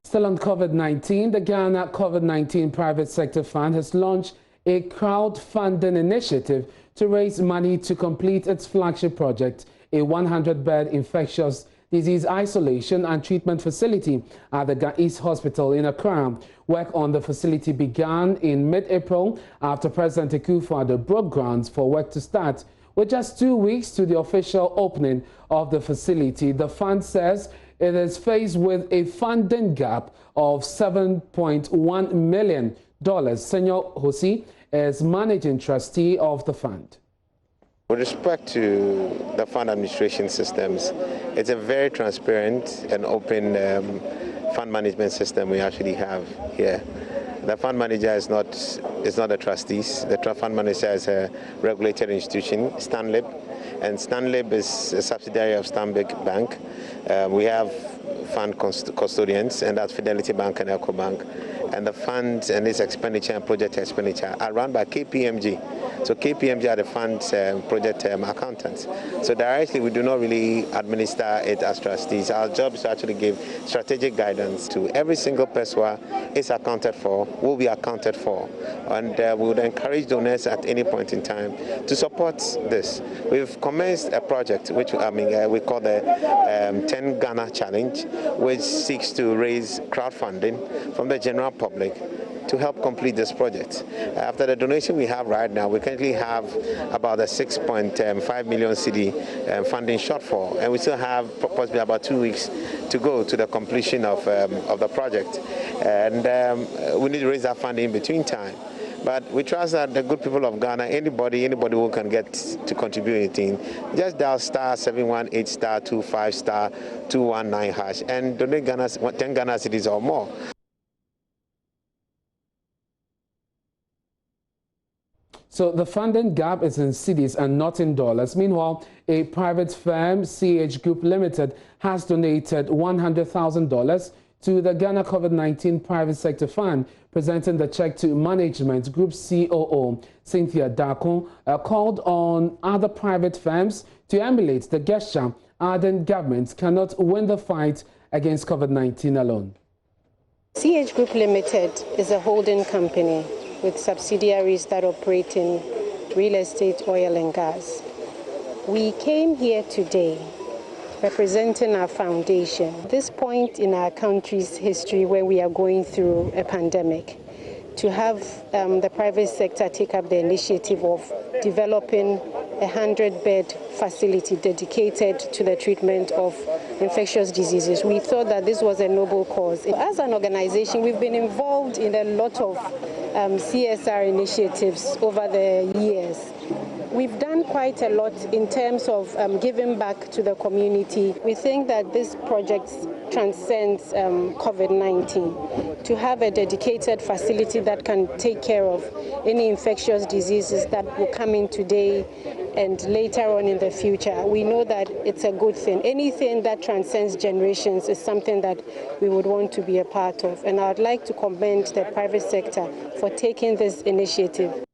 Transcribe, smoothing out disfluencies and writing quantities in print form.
Still on COVID-19, the Ghana COVID-19 Private Sector Fund has launched a crowdfunding initiative to raise money to complete its flagship project, a 100-bed infectious disease isolation and treatment facility at the East Hospital in Accra. Work on the facility began in mid-April after President Akufo-Addo broke grounds for work to start. With just 2 weeks to the official opening of the facility, the fund says it is faced with a funding gap of $7.1 million. SENYO HOSI is managing trustee of the fund. With respect to the fund administration systems, it's a very transparent and open fund management system we actually have here. The fund manager is not the trustees. The fund manager is a regulated institution, STANLIB, and STANLIB is a subsidiary of Stanbic Bank. We have fund custodians, and that's Fidelity Bank and EcoBank. And the funds and its expenditure and project expenditure are run by KPMG. So KPMG are the fund's project accountants. So directly, we do not really administer it as trustees. Our job is to actually give strategic guidance to every single person is accounted for, will be accounted for. And we would encourage donors at any point in time to support this. We've commenced a project, which we call the 10 Ghana Challenge, which seeks to raise crowdfunding from the general public to help complete this project. After the donation we have right now, we currently have about a 6.5 million cedi funding shortfall, and we still have possibly about 2 weeks to go to the completion of the project. And we need to raise that funding in between time. But we trust that the good people of Ghana, anybody who can get to contribute anything, just dial *718 *25 *219# and donate 10 Ghana cedis or more. So the funding gap is in cedis and not in dollars. Meanwhile, a private firm, CH Group Limited, has donated $100,000 to the Ghana COVID-19 Private Sector Fund, presenting the check to Management Group COO Cynthia Darko, called on other private firms to emulate the gesture, adding governments cannot win the fight against COVID-19 alone. CH Group Limited is a holding company with subsidiaries that operate in real estate, oil and gas. We came here today representing our foundation. At this point in our country's history where we are going through a pandemic, to have the private sector take up the initiative of developing a 100-bed facility dedicated to the treatment of infectious diseases. We thought that this was a noble cause. As an organization, we've been involved in a lot of CSR initiatives over the years. We've done quite a lot in terms of giving back to the community. We think that this project transcends COVID-19. To have a dedicated facility that can take care of any infectious diseases that will come in today and later on in the future, we know that it's a good thing. Anything that transcends generations is something that we would want to be a part of. And I'd like to commend the private sector for taking this initiative.